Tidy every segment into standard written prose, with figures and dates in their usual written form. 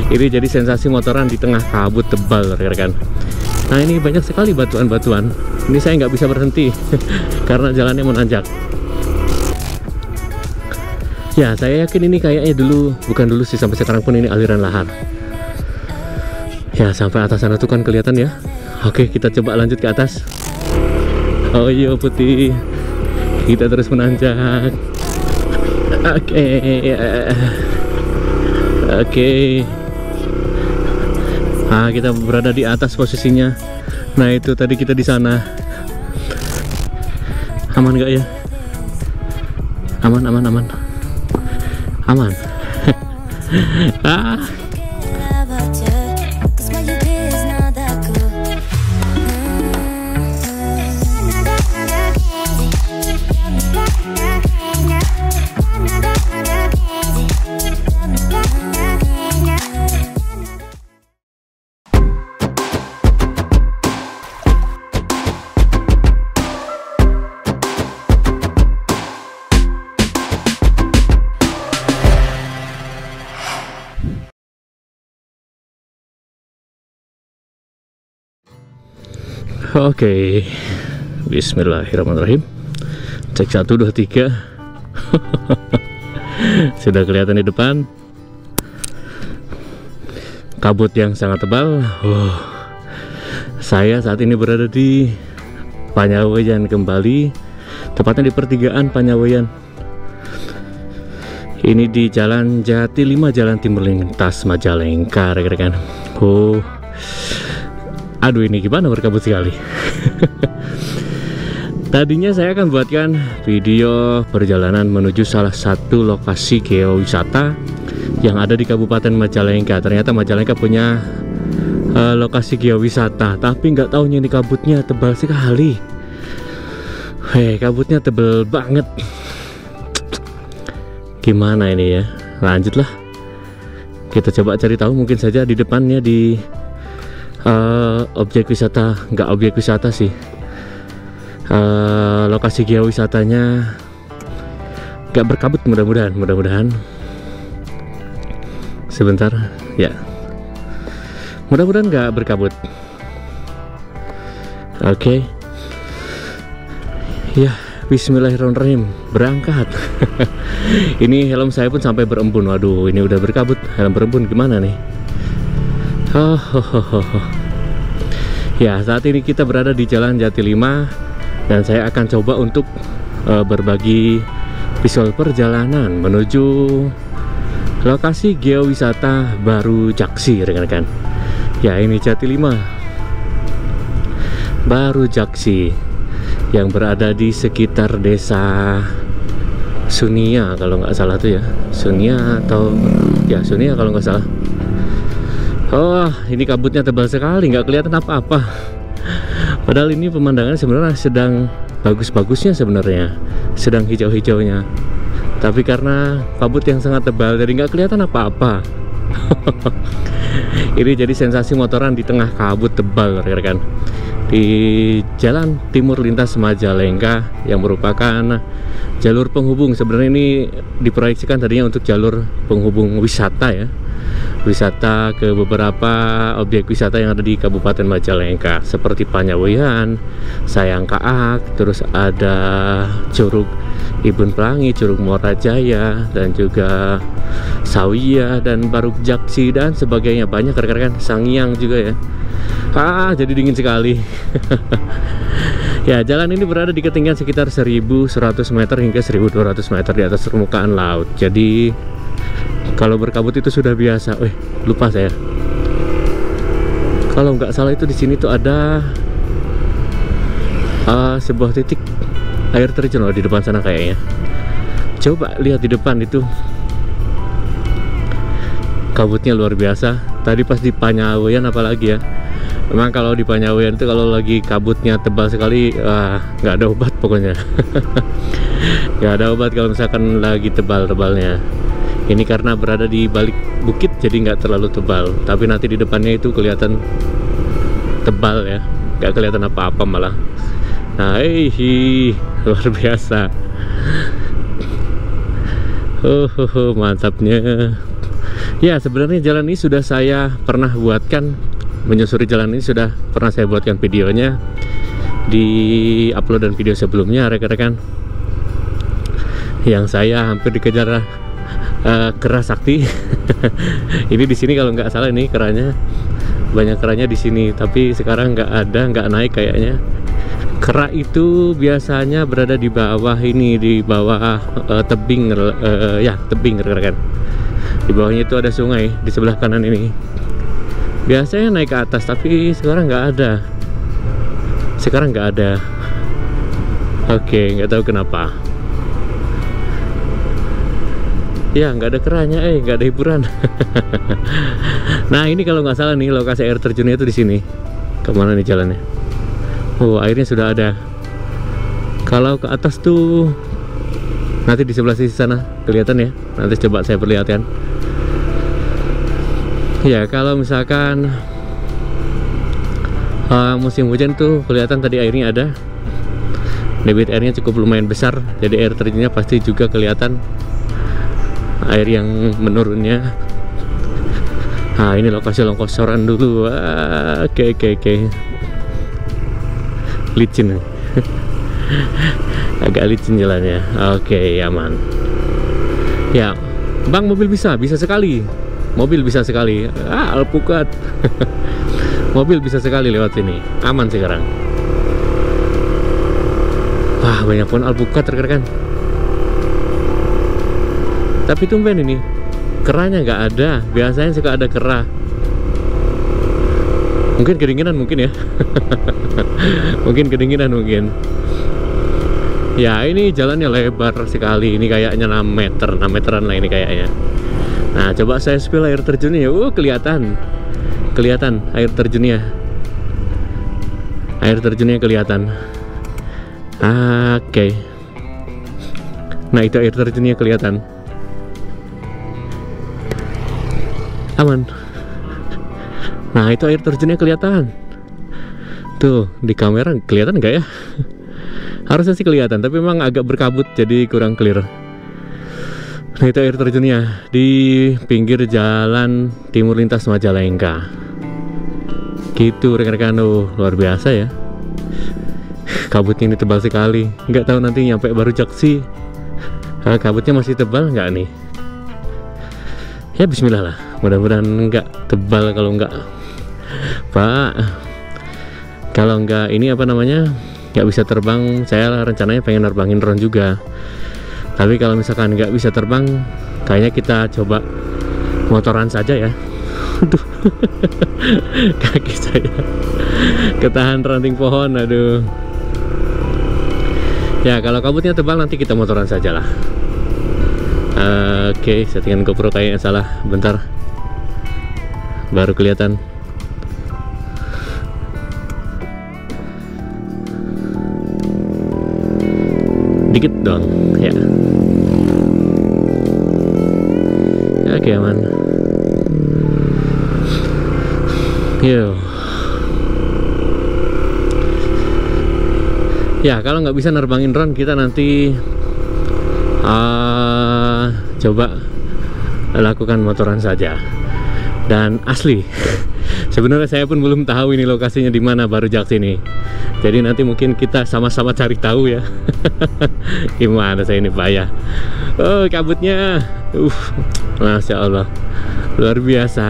Ini jadi sensasi motoran di tengah kabut tebal, rekan-rekan. Nah, ini banyak sekali batuan-batuan. Ini saya nggak bisa berhenti karena jalannya menanjak. Ya, saya yakin ini kayaknya dulu, bukan dulu sih, sampai sekarang pun ini aliran lahar. Ya, sampai atas sana tuh kan kelihatan ya. Oke, kita coba lanjut ke atas. Oh iya, putih. Kita terus menanjak. Oke. Nah, kita berada di atas posisinya. Nah, itu tadi kita di sana. Aman nggak ya? Aman. Ah. Oke, bismillahirrahmanirrahim. Cek 1, 2, 3. Sudah kelihatan di depan kabut yang sangat tebal. Saya saat ini berada di Panyaweyan kembali, tepatnya di pertigaan Panyaweyan. Ini di Jalan Jati 5, Jalan Timur Lintas Majalengka, rekan-rekan. Aduh, ini gimana, berkabut sekali. Tadinya saya akan buatkan video perjalanan menuju salah satu lokasi geowisata yang ada di Kabupaten Majalengka. Ternyata Majalengka punya lokasi geowisata, tapi nggak taunya ini kabutnya tebal sekali. Kabutnya tebal banget. Gimana ini ya? Lanjutlah. Kita coba cari tahu, mungkin saja di depannya di objek wisata, nggak objek wisata sih, lokasi geowisatanya nggak berkabut, mudah-mudahan sebentar ya, mudah-mudahan nggak berkabut. Oke. Ya, bismillahirrahmanirrahim, berangkat. Ini helm saya pun sampai berembun. Waduh, ini udah berkabut, helm berembun, gimana nih? Ya, saat ini kita berada di Jalan Jati 5 dan saya akan coba untuk berbagi visual perjalanan menuju lokasi geowisata Baru Jaksi, rekan-rekan. Ya, ini Jati 5 Baru Jaksi yang berada di sekitar desa Sunia kalau nggak salah tuh ya, Sunia atau ya Sunia kalau nggak salah. Ini kabutnya tebal sekali, nggak kelihatan apa-apa. Padahal ini pemandangan sebenarnya sedang bagus-bagusnya, sebenarnya sedang hijau-hijaunya. Tapi karena kabut yang sangat tebal, jadi nggak kelihatan apa-apa. Ini jadi sensasi motoran di tengah kabut tebal, rekan-rekan. Di Jalan Timur Lintas Majalengka yang merupakan jalur penghubung. Sebenarnya ini diproyeksikan tadinya untuk jalur penghubung wisata ya, wisata ke beberapa objek wisata yang ada di Kabupaten Majalengka seperti Panyaweyan, Sayangkaak, terus ada Curug Ibun Pelangi, Curug Morajaya, dan juga Sawiya dan Baru Jaksi dan sebagainya. Banyak, rekan-rekan. Sangiang juga ya. Jadi dingin sekali. Ya, jalan ini berada di ketinggian sekitar 1100 meter hingga 1200 meter di atas permukaan laut. Jadi kalau berkabut itu sudah biasa. Lupa saya. Kalau nggak salah itu di sini tuh ada sebuah titik air terjun di depan sana kayaknya. Coba lihat di depan itu. kabutnya luar biasa. Tadi pas di Panyawean apalagi ya, memang kalau di Panyawean itu kalau lagi kabutnya tebal sekali, nggak ada obat pokoknya. Nggak ada obat kalau misalkan lagi tebal-tebalnya. Ini karena berada di balik bukit jadi nggak terlalu tebal, tapi nanti di depannya itu kelihatan tebal ya, nggak kelihatan apa-apa malah. Nah, luar biasa. Mantapnya. Ya, sebenarnya jalan ini sudah saya pernah buatkan, menyusuri jalan ini sudah pernah saya buatkan videonya di uploadan video sebelumnya, rekan-rekan. Yang saya hampir dikejar kera sakti. Ini di sini kalau nggak salah ini keranya, banyak keranya di sini, tapi sekarang nggak ada, nggak naik kayaknya. Kera itu biasanya berada di bawah ini, di bawah tebing, ya tebing rekan-rekan. Di bawahnya itu ada sungai di sebelah kanan ini. Biasanya naik ke atas, tapi sekarang nggak ada. Sekarang nggak ada. Oke, nggak tahu kenapa. Ya, nggak ada keranya, nggak ada hiburan. Nah, ini kalau nggak salah nih lokasi air terjunnya itu di sini. Kemana nih jalannya? Oh, airnya sudah ada. Kalau ke atas tuh nanti di sebelah sisi sana kelihatan ya. Nanti coba saya perlihatkan. Ya, kalau misalkan musim hujan tuh kelihatan tadi airnya ada. Debit airnya cukup lumayan besar, jadi air terjunnya pasti juga kelihatan. Air yang menurunnya. Nah, ini lokasi longsoran dulu. Oke. Licin. Agak licin jalannya. Oke, aman. Ya, Bang, mobil bisa sekali. Mobil bisa sekali. Alpukat. Mobil bisa sekali lewat sini. Aman sekarang. Wah, banyak pun alpukat rekan-rekan. Tapi tumben ini keranya nggak ada. Biasanya suka ada kera. Mungkin kedinginan mungkin ya. Mungkin kedinginan mungkin. Ya, ini jalannya lebar sekali. Ini kayaknya 6 meter, 6 meteran lah ini kayaknya. Nah, coba saya spill air terjunnya. Kelihatan. Kelihatan air terjunnya. Air terjunnya kelihatan. Oke. Nah, itu air terjunnya kelihatan. Aman. Nah, itu air terjunnya kelihatan. Tuh, di kamera kelihatan nggak ya? Harusnya sih kelihatan, tapi memang agak berkabut jadi kurang clear. Nah, itu air terjunnya di pinggir jalan timur lintas Majalengka. Gitu rekan-rekan. Luar biasa ya. Kabutnya ini tebal sekali. Nggak tahu nanti nyampe Baru Jaksi. Kabutnya masih tebal nggak nih? Ya, bismillah lah. Mudah-mudahan nggak tebal. Kalau nggak, Pak, kalau nggak ini apa namanya, nggak bisa terbang. Saya rencananya pengen nerbangin drone juga. Tapi kalau misalkan nggak bisa terbang, kayaknya kita coba motoran saja ya. Aduh, kaki saya ketahan ranting pohon. Aduh. Ya, kalau kabutnya tebal nanti kita motoran saja lah. Oke, settingan GoPro kayaknya salah. Bentar, baru kelihatan. Dikit dong ya. Oke, aman. Yo. Ya, kalau nggak bisa nerbangin drone, kita nanti coba lakukan motoran saja. Dan asli, sebenarnya saya pun belum tahu ini lokasinya di mana Baru Jaksi ini. Jadi nanti mungkin kita sama-sama cari tahu ya. Gimana saya ini payah. Oh, kabutnya. Masya Allah, luar biasa.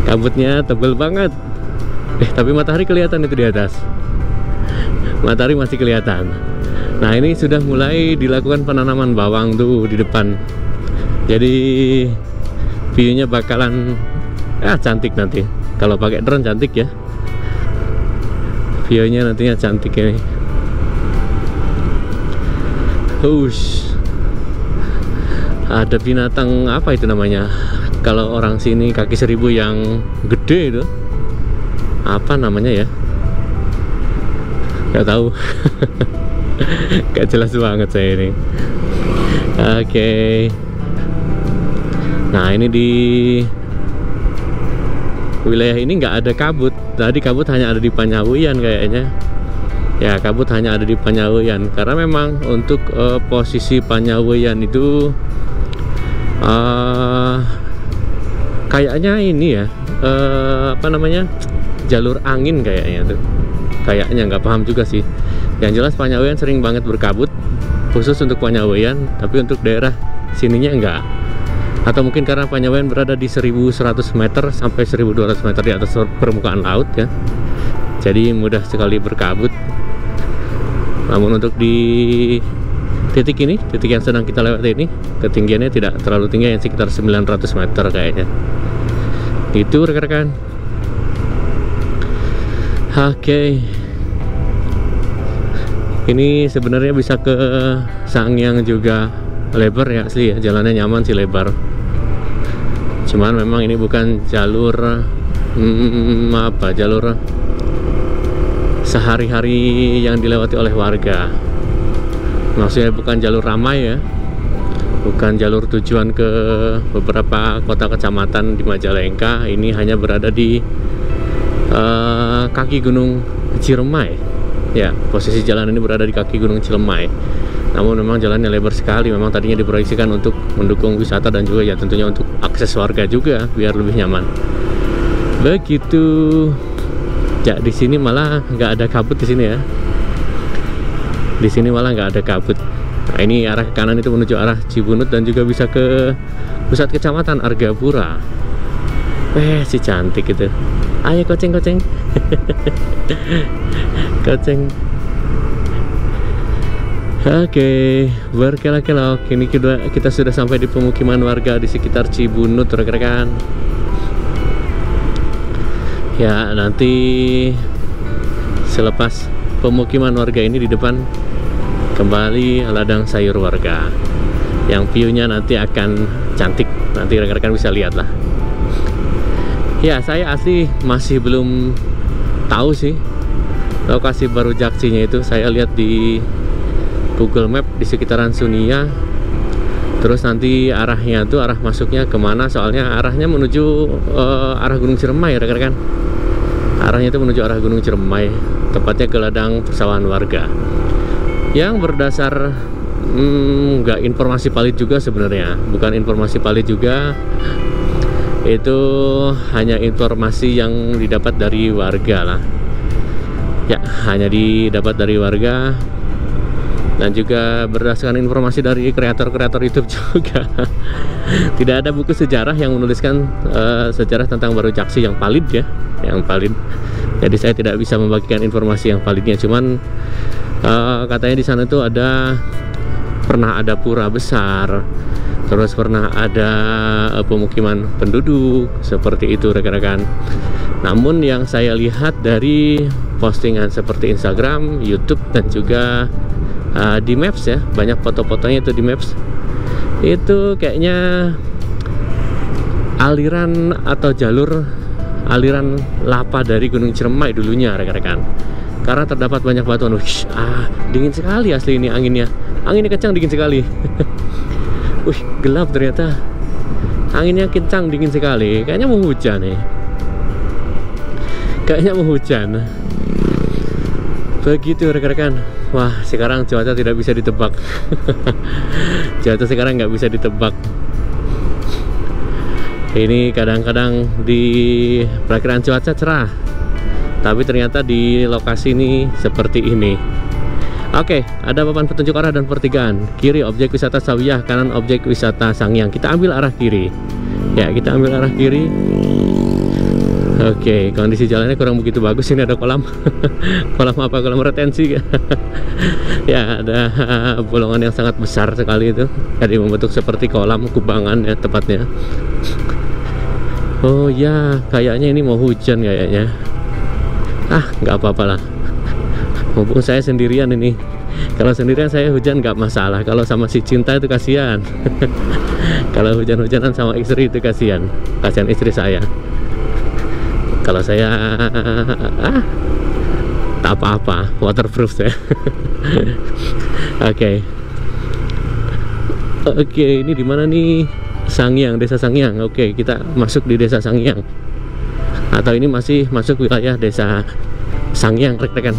Kabutnya tebal banget. Tapi matahari kelihatan itu di atas. Matahari masih kelihatan. Nah, ini sudah mulai dilakukan penanaman bawang tuh di depan. Jadi view-nya bakalan cantik nanti. Kalau pakai drone cantik ya. View-nya nantinya cantik ini. Ada binatang apa itu namanya? Kalau orang sini kaki seribu yang gede itu apa namanya ya? Gak tahu. Gak jelas banget saya ini. Oke. Nah, ini di wilayah ini nggak ada kabut. Tadi kabut hanya ada di Panyawian kayaknya. Ya, kabut hanya ada di Panyawian karena memang untuk posisi Panyawian itu kayaknya ini ya, apa namanya, jalur angin kayaknya tuh. Kayaknya nggak paham juga sih. Yang jelas Panyawian sering banget berkabut khusus untuk Panyawian, tapi untuk daerah sininya enggak. Atau mungkin karena Panyawian berada di 1100 meter sampai 1200 meter di atas permukaan laut ya, jadi mudah sekali berkabut. Namun untuk di titik ini, titik yang sedang kita lewati ini, ketinggiannya tidak terlalu tinggi, yang sekitar 900 meter kayaknya. Itu rekan-rekan. Oke. Ini sebenarnya bisa ke Sangiang juga, lebar ya asli ya, jalannya nyaman sih, lebar. Cuman memang ini bukan jalur jalur sehari-hari yang dilewati oleh warga. Maksudnya bukan jalur ramai ya, bukan jalur tujuan ke beberapa kota kecamatan di Majalengka. Ini hanya berada di kaki Gunung Ciremai ya. Posisi jalan ini berada di kaki Gunung Ciremai. Namun memang jalannya lebar sekali. Memang tadinya diproyeksikan untuk mendukung wisata dan juga ya tentunya untuk akses warga juga biar lebih nyaman. Begitu. Ya, di sini malah nggak ada kabut di sini ya. Di sini malah nggak ada kabut. Nah, ini arah ke kanan itu menuju arah Cibunut dan juga bisa ke pusat kecamatan Argapura. Si cantik itu. Ayo koceng-koceng. Koceng. Oke, berkelok-kelok. Ini kita sudah sampai di pemukiman warga di sekitar Cibunut, rekan-rekan. Ya, nanti selepas pemukiman warga ini di depan kembali ladang sayur warga yang view-nya nanti akan cantik. Nanti rekan-rekan bisa lihat lah. Ya, saya asli masih belum tahu sih lokasi baru Jaksinya itu. Saya lihat di Google Map di sekitaran Sunia. Terus nanti arahnya tuh, arah masuknya kemana? Soalnya arahnya menuju arah Gunung Ciremai, rekan-rekan. Arahnya itu menuju arah Gunung Ciremai, tepatnya ke ladang persawahan warga. Yang berdasar nggak informasi valid juga sebenarnya, bukan informasi valid juga. Itu hanya informasi yang didapat dari warga lah. Ya, hanya didapat dari warga. Dan juga berdasarkan informasi dari kreator-kreator YouTube juga. Tidak ada buku sejarah yang menuliskan sejarah tentang Baru Jaksi yang valid ya, yang valid. Jadi saya tidak bisa membagikan informasi yang validnya. Cuman katanya di sana itu pernah ada pura besar, terus pernah ada pemukiman penduduk seperti itu, rekan-rekan. Namun yang saya lihat dari postingan seperti Instagram, YouTube dan juga di Maps ya, banyak foto-fotonya itu di Maps, itu kayaknya aliran atau jalur aliran lava dari Gunung Ciremai dulunya, rekan-rekan. Karena terdapat banyak batuan. Dingin sekali asli ini anginnya. Anginnya kencang, dingin sekali. Gelap ternyata. Anginnya kencang, dingin sekali. Kayaknya mau hujan nih. Kayaknya mau hujan. Begitu, rekan-rekan. Wah, sekarang cuaca tidak bisa ditebak. Cuaca sekarang nggak bisa ditebak. Ini kadang-kadang di perakiraan cuaca cerah, tapi ternyata di lokasi ini seperti ini. Oke, ada papan petunjuk arah dan pertigaan. Kiri objek wisata Sawiyah, kanan objek wisata Sangiang. Kita ambil arah kiri. Ya, kita ambil arah kiri. Oke, kondisi jalannya kurang begitu bagus. Ini ada kolam. Kolam apa? Kolam retensi. Ya, ada bolongan yang sangat besar sekali itu. Jadi membentuk seperti kolam kubangan ya tepatnya. Oh ya, kayaknya ini mau hujan kayaknya. Nggak apa-apa lah. Mumpung saya sendirian ini. Kalau sendirian saya hujan nggak masalah, kalau sama si cinta itu kasihan. Kalau hujan-hujanan sama istri itu kasihan istri saya. Kalau saya tak apa-apa, waterproof saya. Oke. Oke, ini di mana nih? Sangiang, Desa Sangiang. Oke, kita masuk di Desa Sangiang. Atau ini masih masuk wilayah Desa Sangiang, rekan-rekan.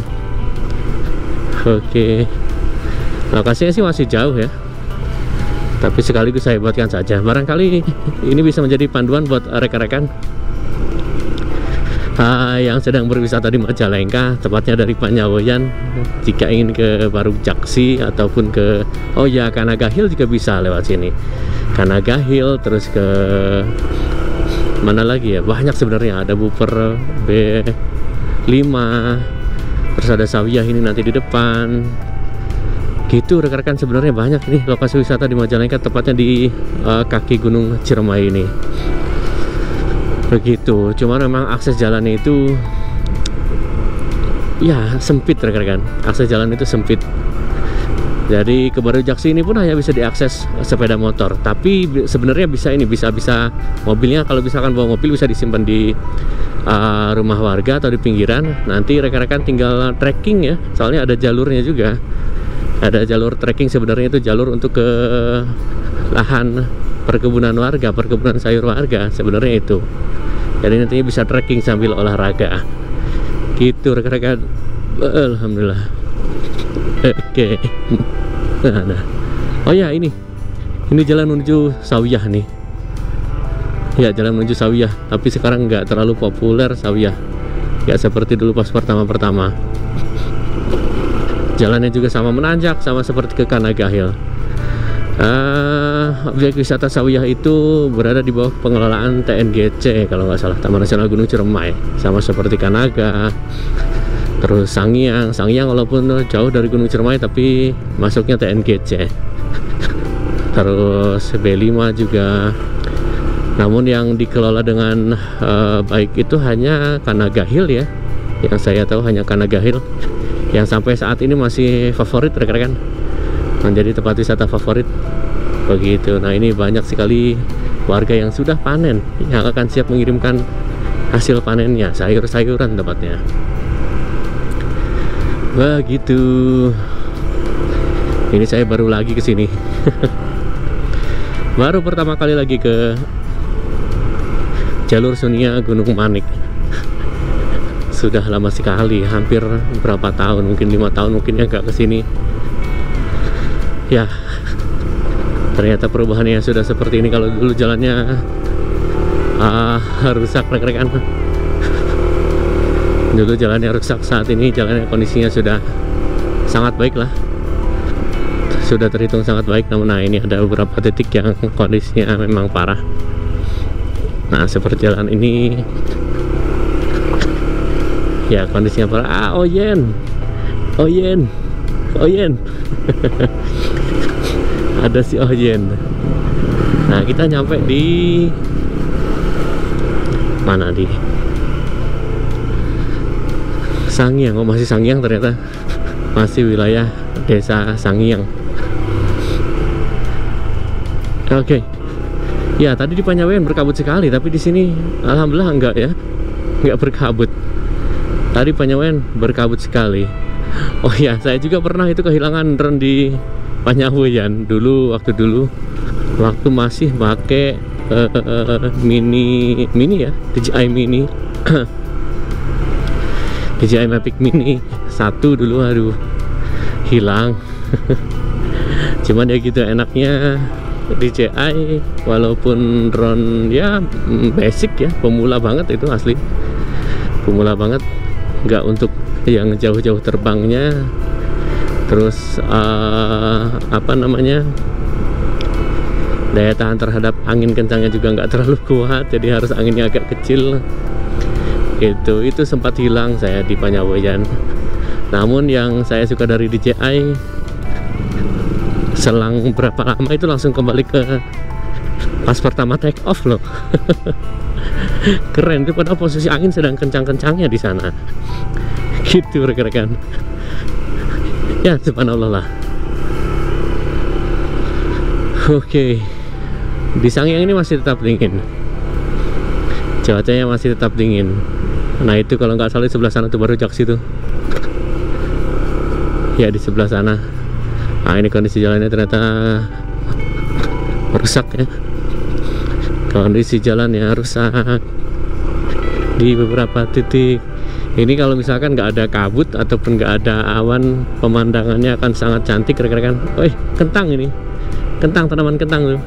Oke. Lokasinya sih masih jauh ya. Tapi sekaligus saya buatkan saja. Barangkali ini bisa menjadi panduan buat rekan-rekan yang sedang berwisata di Majalengka, tepatnya dari Panyawoyan, jika ingin ke Baru Jaksi ataupun ke Kanaga Hill juga bisa lewat sini. Kanaga Hill, terus ke mana lagi ya, banyak sebenarnya, ada Buper B5, terus ada Sawiyah ini nanti di depan gitu rekan-rekan. Sebenarnya banyak nih lokasi wisata di Majalengka, tepatnya di kaki Gunung Ciremai ini. Begitu, cuman memang akses jalannya itu ya sempit rekan-rekan. Akses jalan itu sempit. Jadi ke Baru Jaksi ini pun hanya bisa diakses sepeda motor. Tapi sebenarnya bisa mobilnya, kalau misalkan bawa mobil bisa disimpan di rumah warga atau di pinggiran. Nanti rekan-rekan tinggal trekking ya. Soalnya ada jalurnya juga. Ada jalur trekking, sebenarnya itu jalur untuk ke lahan perkebunan warga, perkebunan sayur warga sebenarnya itu. Jadi nantinya bisa trekking sambil olahraga gitu rekan-rekan. Alhamdulillah. Oke. Nah. Oh ya, ini jalan menuju Sawiyah nih. Ya, jalan menuju Sawiyah. Tapi sekarang nggak terlalu populer Sawiyah, nggak seperti dulu pas pertama-pertama. Jalannya juga sama menanjak, sama seperti ke Kanaga Hill. Objek wisata Sawiyah itu berada di bawah pengelolaan TNGC kalau nggak salah, Taman Nasional Gunung Ciremai, sama seperti Kanaga. Terus Sangiang walaupun jauh dari Gunung Ciremai tapi masuknya TNGC. Terus B5 juga. Namun yang dikelola dengan baik itu hanya Kanaga Hill ya. Yang saya tahu hanya Kanaga Hill yang sampai saat ini masih favorit rekan-rekan, menjadi tempat wisata favorit. Begitu. Nah, ini banyak sekali warga yang sudah panen, yang akan siap mengirimkan hasil panennya, sayur-sayuran tempatnya. Begitu. Ini saya baru lagi ke sini. Baru pertama kali lagi ke jalur Sunia Gunung Manik. Sudah lama sekali, hampir berapa tahun, mungkin 5 tahun mungkin ya nggak kesini. Ya, ternyata perubahannya sudah seperti ini. Kalau dulu jalannya rusak rekan-rekan. Dulu jalannya rusak, saat ini jalannya kondisinya sudah sangat baik lah. Sudah terhitung sangat baik. Namun nah, ini ada beberapa titik yang kondisinya memang parah. Nah, seperti jalan ini ya kondisinya parah. Oyen ada si Oyen. Nah, kita nyampe di mana, di Sangiang. Oh, masih Sangiang ternyata, masih wilayah Desa Sangiang. Oke. Ya, tadi di Panyawoyan berkabut sekali, tapi di sini alhamdulillah enggak ya, enggak berkabut. Tadi Panyawoyan berkabut sekali. Oh ya, saya juga pernah itu kehilangan drone di Panyawoyan waktu masih pakai mini ya, DJI Mini. DJI Mavic Mini 1 dulu, aduh, hilang. Cuman ya gitu enaknya DJI, walaupun drone ya basic ya, pemula banget itu, asli pemula banget, nggak untuk yang jauh-jauh terbangnya. Terus apa namanya, daya tahan terhadap angin kencangnya juga nggak terlalu kuat, jadi harus anginnya agak kecil gitu. Itu sempat hilang saya di Panyawoyan. Namun yang saya suka dari DJI, selang berapa lama itu langsung kembali ke pas pertama take off loh. Keren itu, padahal posisi angin sedang kencang-kencangnya di sana gitu rekan-rekan. Ya subhanallah lah. Oke, di Sangiang ini masih tetap dingin, cuacanya masih tetap dingin. Nah itu kalau nggak salah di sebelah sana tuh baru Jaksi tuh, ya di sebelah sana. Nah ini kondisi jalannya ternyata rusak ya, kondisi jalannya rusak di beberapa titik. Ini kalau misalkan nggak ada kabut ataupun nggak ada awan, pemandangannya akan sangat cantik rekan-rekan. Kentang ini, kentang, tanaman kentang tuh.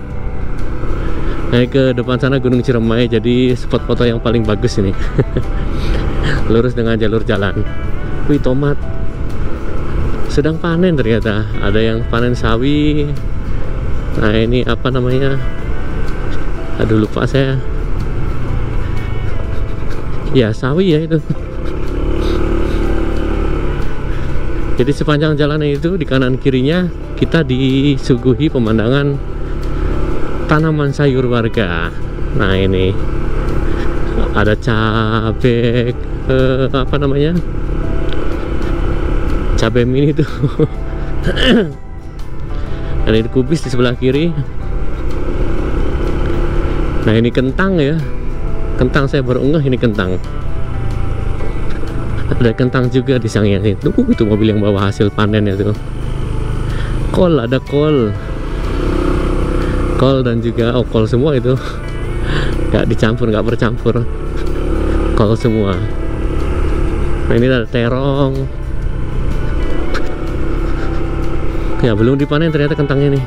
Naik ke depan sana Gunung Ciremai, jadi spot foto yang paling bagus ini. Lurus dengan jalur jalan. Wih, tomat sedang panen ternyata. Ada yang panen sawi. Nah ini apa namanya? Aduh lupa saya. Ya sawi ya itu. Jadi sepanjang jalan itu di kanan kirinya kita disuguhi pemandangan tanaman sayur warga. Nah ini ada cabai, apa namanya, cabai mini tuh. Dan ini kubis di sebelah kiri. Nah ini kentang ya, kentang saya baru ngeh ini kentang. Ada kentang juga di Sangiang itu. Itu mobil yang bawa hasil panen ya tuh. Kol, ada kol, kol dan juga kol semua itu. Nggak dicampur, nggak bercampur, kol semua. Nah ini ada terong. Ya belum dipanen ternyata kentangnya nih.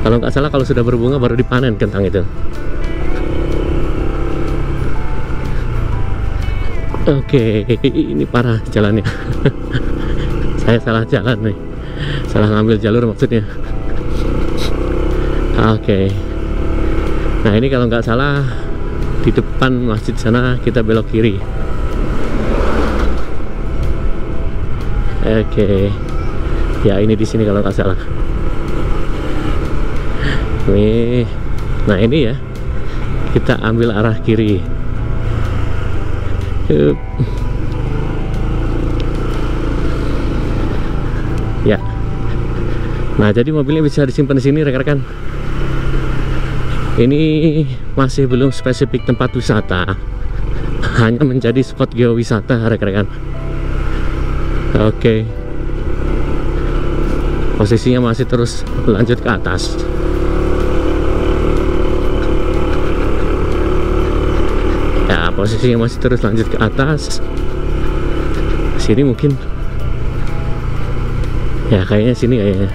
Kalau nggak salah kalau sudah berbunga baru dipanen kentang itu. Oke, ini parah jalannya. Saya salah jalan nih, salah ngambil jalur maksudnya. Oke. Nah ini kalau nggak salah di depan masjid sana kita belok kiri. Oke. Ya ini di sini kalau nggak salah. Nih, nah ini ya, kita ambil arah kiri. Ya. Nah, jadi mobilnya bisa disimpan di sini rekan-rekan. Ini masih belum spesifik tempat wisata, hanya menjadi spot geowisata rekan-rekan. Oke. Posisinya masih terus lanjut ke atas. Ya, posisinya masih terus lanjut ke atas. Sini mungkin. Ya, kayaknya sini kayaknya.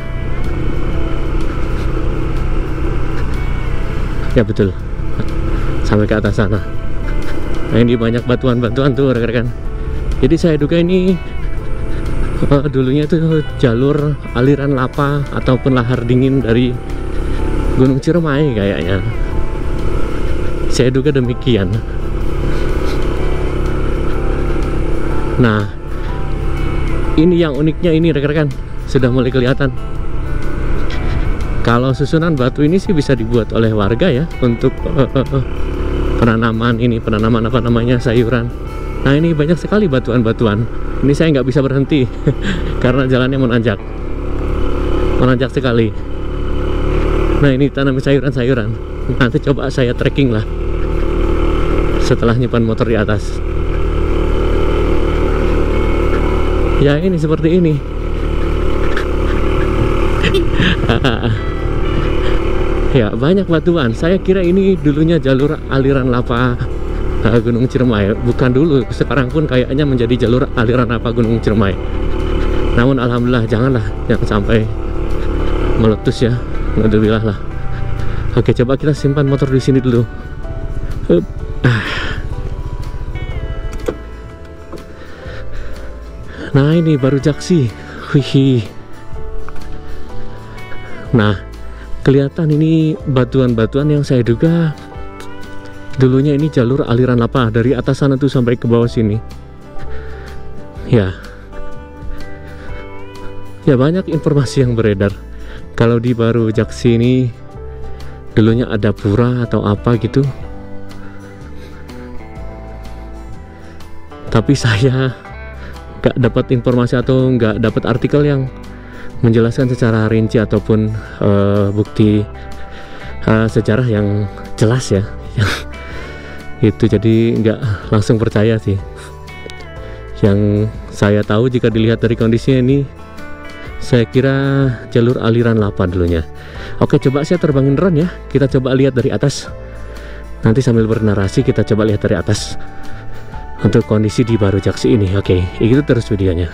Ya betul. Sampai ke atas sana. Nah, ini banyak batuan-batuan tuh rekan-rekan. Jadi saya duga ini dulunya itu jalur aliran lava ataupun lahar dingin dari Gunung Ciremai kayaknya. Saya duga demikian. Nah, ini yang uniknya ini rekan-rekan, sudah mulai kelihatan. Kalau susunan batu ini sih bisa dibuat oleh warga ya untuk penanaman ini, penanaman apa namanya, sayuran. Nah ini banyak sekali batuan-batuan. Ini saya nggak bisa berhenti karena jalannya menanjak, menanjak sekali. Nah ini tanam sayuran-sayuran. Nanti coba saya trekking lah setelah nyimpan motor di atas. Ya ini seperti ini. Ya banyak batuan. Saya kira ini dulunya jalur aliran lava Gunung Ciremai. Bukan dulu, sekarang pun kayaknya menjadi jalur aliran lava Gunung Ciremai. Namun alhamdulillah jangan sampai meletus ya. Alhamdulillah lah. Oke, coba kita simpan motor di sini dulu. Nah ini baru Jaksi. Wih. Nah kelihatan ini batuan-batuan yang saya duga dulunya ini jalur aliran lava dari atas sana tuh sampai ke bawah sini. Ya banyak informasi yang beredar kalau di baru Jaksi ini dulunya ada pura atau apa gitu. Tapi saya nggak dapat informasi atau nggak dapat artikel yang menjelaskan secara rinci ataupun bukti sejarah yang jelas ya. Itu jadi nggak langsung percaya sih. Yang saya tahu jika dilihat dari kondisinya ini, saya kira jalur aliran lava dulunya. Oke, coba saya terbangin drone ya. Kita coba lihat dari atas. Nanti sambil bernarasi kita coba lihat dari atas untuk kondisi di Baru Jaksi ini. Oke, itu terus videonya.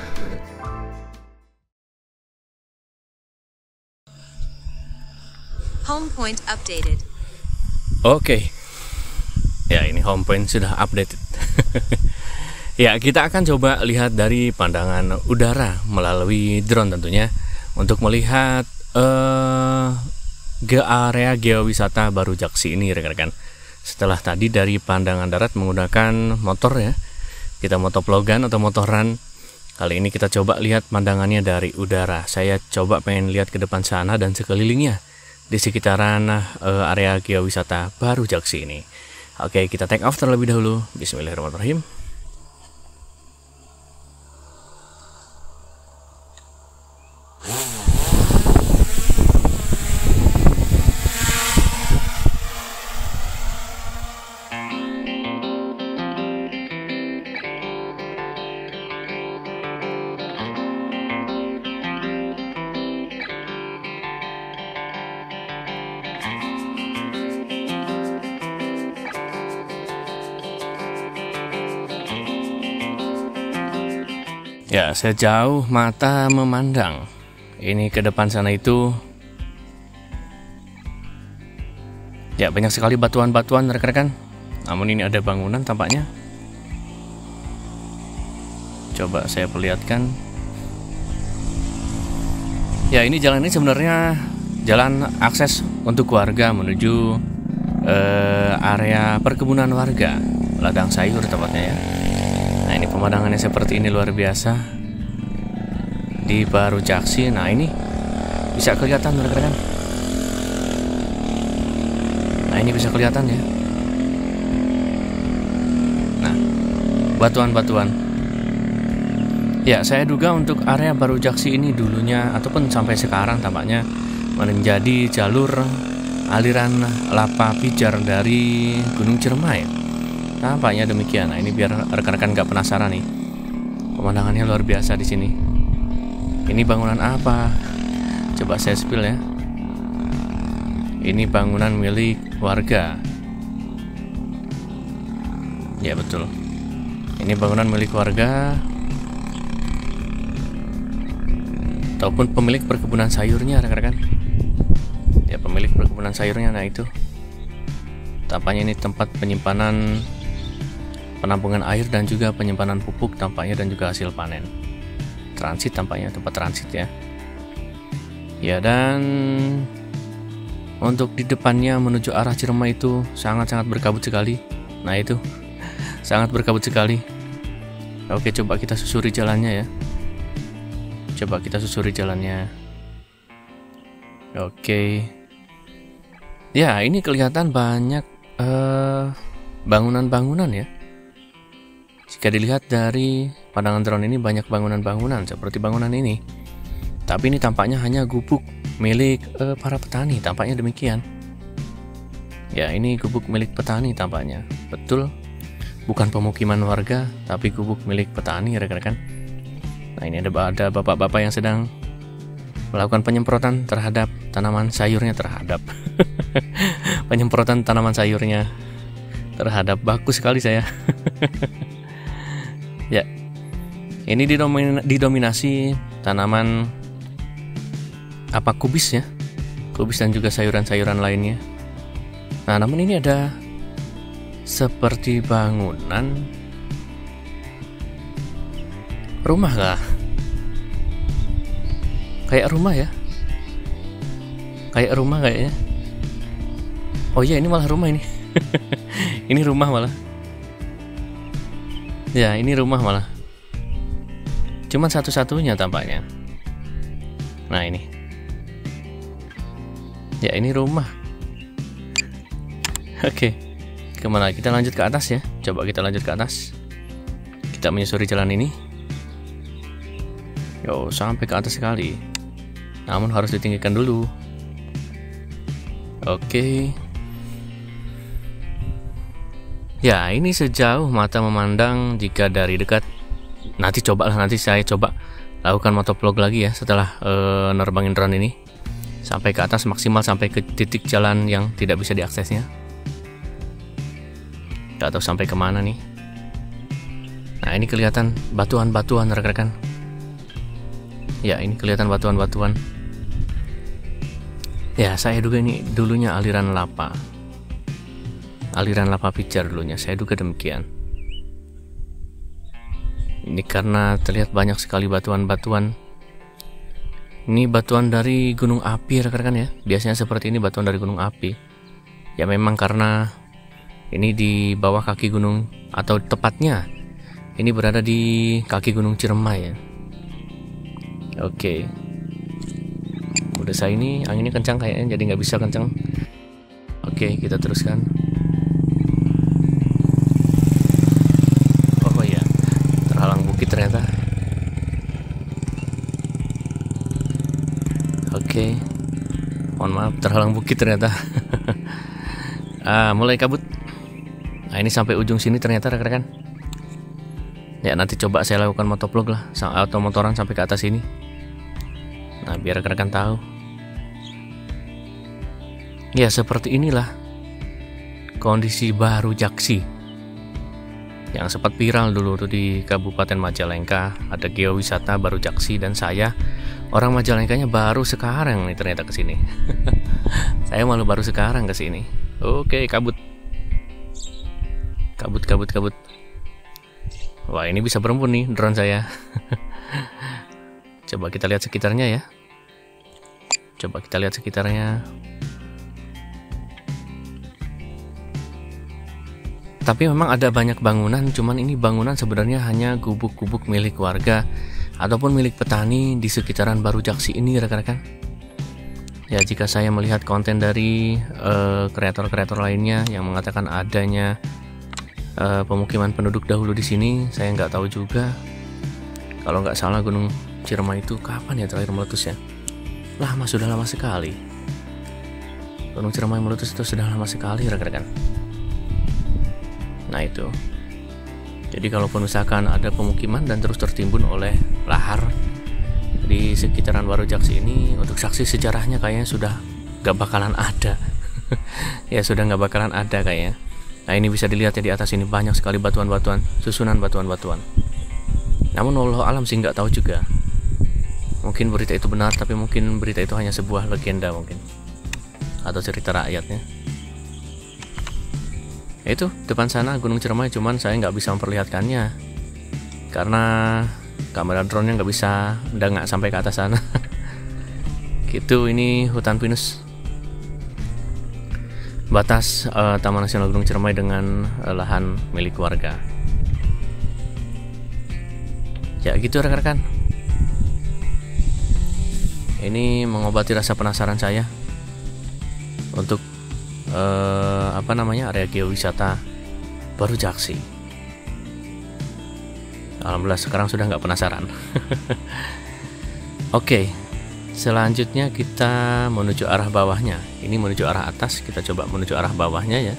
Home point updated. Oke. Ya, ini home point sudah updated. Ya, kita akan coba lihat dari pandangan udara melalui drone tentunya untuk melihat area geowisata Baru Jaksi ini rekan-rekan. Setelah tadi dari pandangan darat menggunakan motor ya, kita motovlogan atau motoran. Kali ini kita coba lihat pandangannya dari udara. Saya coba pengen lihat ke depan sana dan sekelilingnya di sekitaran area geowisata Baru Jaksi ini. Oke, kita take off terlebih dahulu. Bismillahirrahmanirrahim. Ya, sejauh mata memandang ini ke depan sana itu ya banyak sekali batuan-batuan rekan-rekan. Namun ini ada bangunan tampaknya. Coba saya perlihatkan. Ya, ini jalan ini sebenarnya jalan akses untuk warga menuju area perkebunan warga, ladang sayur tepatnya ya. Nah, ini pemandangannya seperti ini, luar biasa di Baru Jaksi. Nah, ini bisa kelihatan rekan-rekan. Nah, ini bisa kelihatan ya. Nah, batuan-batuan. Ya, saya duga untuk area Baru Jaksi ini dulunya ataupun sampai sekarang tampaknya menjadi jalur aliran lava pijar dari Gunung Ciremai. Tampaknya demikian. Nah, ini biar rekan-rekan nggak penasaran nih. Pemandangannya luar biasa di sini. Ini bangunan apa? Coba saya spill ya. Ini bangunan milik warga. Ya, betul. Ini bangunan milik warga ataupun pemilik perkebunan sayurnya rekan-rekan. Ya, pemilik perkebunan sayurnya. Nah, itu tampaknya ini tempat penyimpanan, penampungan air dan juga penyimpanan pupuk tampaknya, dan juga hasil panen. Transit tampaknya, tempat transit ya. Ya, dan untuk di depannya menuju arah Ciremai itu sangat-sangat berkabut sekali. Nah, itu sangat berkabut sekali. Oke, coba kita susuri jalannya ya. Coba kita susuri jalannya. Oke. Ya, ini kelihatan banyak bangunan-bangunan ya. Jika dilihat dari pandangan drone ini banyak bangunan-bangunan seperti bangunan ini. Tapi ini tampaknya hanya gubuk milik para petani, tampaknya demikian. Ya, ini gubuk milik petani tampaknya. Betul, bukan pemukiman warga, tapi gubuk milik petani rekan-rekan. Nah, ini ada bapak-bapak yang sedang melakukan penyemprotan terhadap tanaman sayurnya, penyemprotan tanaman sayurnya terhadap, bagus sekali saya. Ya, ini didominasi tanaman kubis ya, kubis dan juga sayuran-sayuran lainnya. Nah, namun ini ada seperti bangunan rumah kah? Kayak rumah ya, kayak rumah kayaknya. Oh iya, ini malah rumah ini. Ini rumah malah. Ya, ini rumah malah. Cuman satu-satunya tampaknya. Nah, ini. Ya, ini rumah. Oke. Kemana? Kita lanjut ke atas ya. Coba kita lanjut ke atas. Kita menyusuri jalan ini. Yo, sampai ke atas sekali. Namun harus ditinggikan dulu. Oke. Ya, ini sejauh mata memandang jika dari dekat. Nanti saya coba lakukan motovlog lagi ya setelah nerbangin drone ini sampai ke atas maksimal sampai ke titik jalan yang tidak bisa diaksesnya. Gak tahu sampai kemana nih. Nah, ini kelihatan batuan-batuan rekan-rekan. Ya, ini kelihatan batuan-batuan. Ya, saya duga ini dulunya aliran lava. Aliran lava pijar dulunya, saya duga demikian. Ini karena terlihat banyak sekali batuan-batuan. Ini batuan dari gunung api rekan-rekan ya. Biasanya seperti ini batuan dari gunung api. Ya memang karena ini di bawah kaki gunung, atau tepatnya ini berada di kaki gunung Ciremai ya. Oke. Udah saya ini anginnya kencang kayaknya, jadi nggak bisa kencang. Oke, kita teruskan. Oh iya, terhalang bukit ternyata. Oke, mohon maaf terhalang bukit ternyata. Mulai kabut. Nah, ini sampai ujung sini ternyata rekan-rekan. Ya, nanti coba saya lakukan motovlog lah atau motoran sampai ke atas ini. Nah, biar rekan-rekan tahu. Ya, seperti inilah kondisi Baru Jaksi yang sempat viral dulu tuh di Kabupaten Majalengka. Ada geowisata Baru Jaksi dan saya orang Majalengkanya baru sekarang nih ternyata kesini. Saya malu baru sekarang kesini. Oke, kabut. Wah, ini bisa berembun nih drone saya. Coba kita lihat sekitarnya ya. Tapi memang ada banyak bangunan, cuman ini bangunan sebenarnya hanya gubuk-gubuk milik warga ataupun milik petani di sekitaran Baru Jaksi ini rekan-rekan. Ya, jika saya melihat konten dari kreator-kreator lainnya yang mengatakan adanya pemukiman penduduk dahulu di sini, saya nggak tahu juga. Kalau nggak salah Gunung Ciremai itu kapan ya terakhir meletus ya? Sudah lama sekali. Gunung Ciremai meletus itu sudah lama sekali rekan-rekan. Nah itu. Jadi kalaupun misalkan ada pemukiman dan terus tertimbun oleh lahar di sekitaran Baru Jaksi ini, untuk saksi sejarahnya kayaknya sudah nggak bakalan ada. Ya sudah nggak bakalan ada kayaknya. Nah, ini bisa dilihat ya di atas ini banyak sekali batuan-batuan, susunan batuan-batuan. Namun wallahu alam sih nggak tahu juga. Mungkin berita itu benar, tapi mungkin berita itu hanya sebuah legenda mungkin, atau cerita rakyatnya. Itu depan sana Gunung Ciremai, cuman saya nggak bisa memperlihatkannya karena kamera drone-nya nggak bisa nggak sampai ke atas sana. Gitu, ini hutan pinus. Batas Taman Nasional Gunung Ciremai dengan lahan milik warga. Ya gitu rekan-rekan. Ini mengobati rasa penasaran saya untuk area geowisata Baru Jaksi. Alhamdulillah sekarang sudah nggak penasaran. Oke. Selanjutnya kita menuju arah bawahnya. Ini menuju arah atas, kita coba menuju arah bawahnya ya.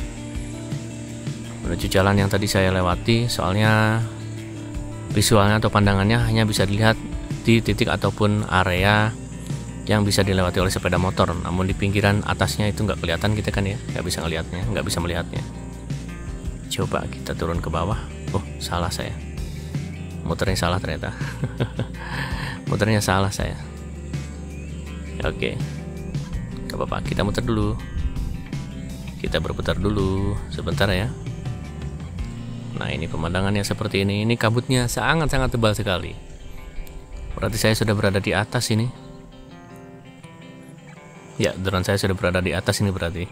Menuju jalan yang tadi saya lewati, soalnya visualnya atau pandangannya hanya bisa dilihat di titik ataupun area yang bisa dilewati oleh sepeda motor. Namun di pinggiran atasnya itu nggak kelihatan kita kan ya, nggak bisa ngelihatnya, nggak bisa melihatnya. Coba kita turun ke bawah. Oh, salah saya. Muternya salah ternyata. Muternya salah saya. Oke, gak apa-apa, kita muter dulu. Kita berputar dulu sebentar ya. Nah, ini pemandangannya seperti ini. Ini kabutnya sangat-sangat tebal sekali. Berarti saya sudah berada di atas ini. Ya, drone saya sudah berada di atas ini berarti.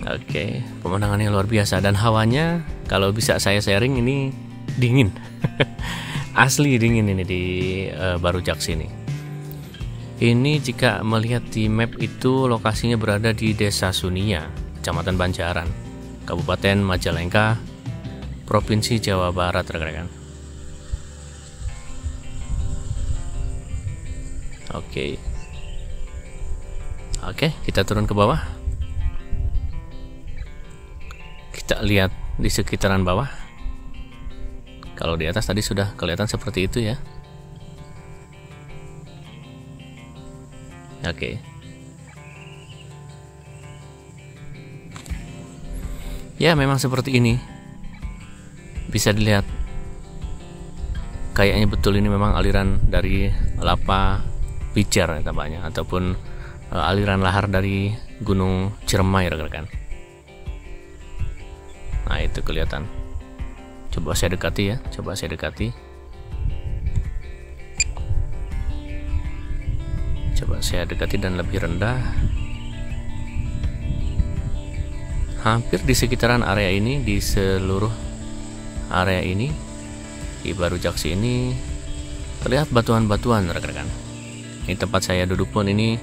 Oke, pemandangannya luar biasa. Dan hawanya kalau bisa saya sharing ini dingin. Asli dingin ini di Baru Jaksi ini. Ini jika melihat di map itu lokasinya berada di Desa Sunia, Kecamatan Banjaran, Kabupaten Majalengka, Provinsi Jawa Barat rekan-rekan. Oke. Oke, kita turun ke bawah. Kita lihat di sekitaran bawah. Kalau di atas tadi sudah kelihatan seperti itu ya. Oke. Ya, memang seperti ini. Bisa dilihat. Kayaknya betul ini memang aliran dari lava pijar ya tampaknya, ataupun aliran lahar dari Gunung Ciremai, rekan-rekan. Nah, itu kelihatan. Coba saya dekati ya, coba saya dekati. Coba saya dekati dan lebih rendah. Hampir di sekitaran area ini, di seluruh area ini, di Baru Jaksi ini terlihat batuan-batuan, rekan-rekan. Ini tempat saya duduk pun ini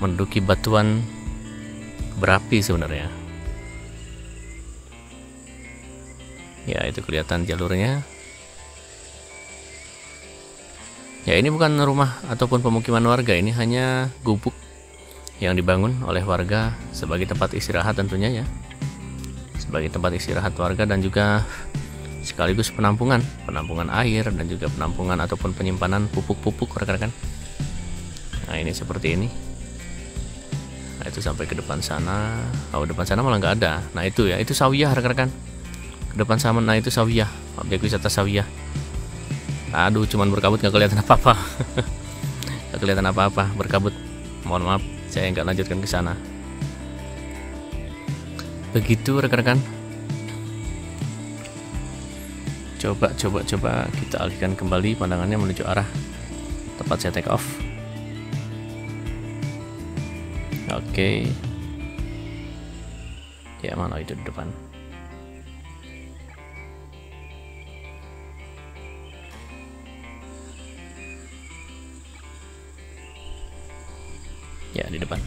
menduduki batuan berapi sebenarnya. Ya, itu kelihatan jalurnya. Ya, ini bukan rumah ataupun pemukiman warga, ini hanya gubuk yang dibangun oleh warga sebagai tempat istirahat tentunya ya. Sebagai tempat istirahat warga dan juga sekaligus penampungan air dan juga penampungan ataupun penyimpanan pupuk-pupuk, rekan-rekan. Nah, ini seperti ini. Nah, itu sampai ke depan sana. Oh, depan sana malah nggak ada. Nah, itu ya, itu Sawiyah, rekan-rekan. Ke depan sana, nah itu Sawiyah, objek wisata Sawiyah. Aduh, cuman berkabut, nggak kelihatan apa-apa. Nggak kelihatan apa-apa, berkabut. Mohon maaf, saya nggak lanjutkan ke sana. Begitu, rekan-rekan. Coba kita alihkan kembali pandangannya menuju arah tempat saya take off. Oke. Ya, mana itu di depan. Ya, di depan.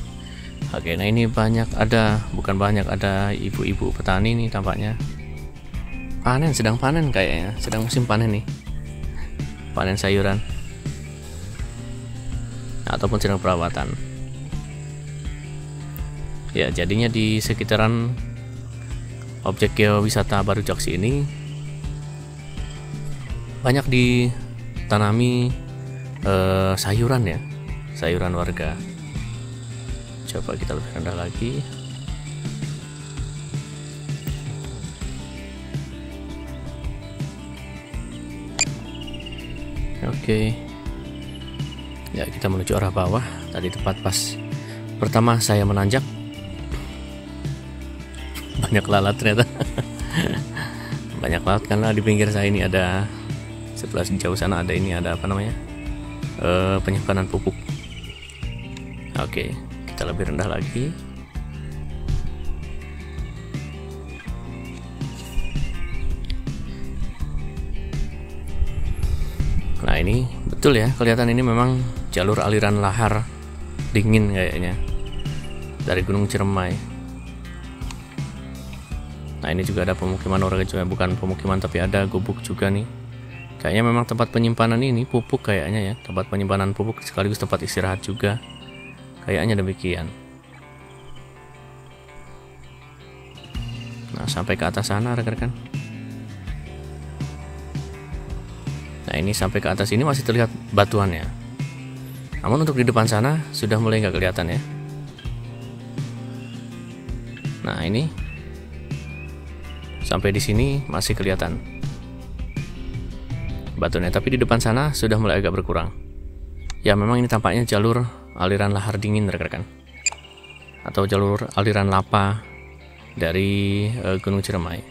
Oke, nah ini bukan banyak, ada ibu-ibu petani nih tampaknya. Sedang panen kayaknya, sedang musim panen nih. Panen sayuran. Ataupun sedang perawatan. Ya, jadinya di sekitaran objek geowisata Baru Jaksi ini banyak ditanami sayuran ya, sayuran warga. Coba kita lebih rendah lagi. Oke. Ya, kita menuju arah bawah. Tadi tepat pas pertama saya menanjak, banyak lalat ternyata. Banyak lalat karena di pinggir saya ini ada, sebelah jauh sana ada apa namanya, penyimpanan pupuk. Oke, kita lebih rendah lagi. Nah, ini betul ya, kelihatan ini memang jalur aliran lahar dingin kayaknya dari Gunung Ciremai. Nah, ini juga ada pemukiman warga juga, bukan pemukiman tapi ada gubuk juga nih. Kayaknya memang tempat penyimpanan ini pupuk kayaknya ya, tempat penyimpanan pupuk sekaligus tempat istirahat juga. Kayaknya demikian. Nah, sampai ke atas sana, rekan-rekan. Nah, ini sampai ke atas ini masih terlihat batuannya. Namun untuk di depan sana sudah mulai nggak kelihatan ya. Nah, ini sampai di sini masih kelihatan batuannya, tapi di depan sana sudah mulai agak berkurang. Ya, memang ini tampaknya jalur aliran lahar dingin, rekan-rekan, atau jalur aliran lava dari Gunung Ciremai.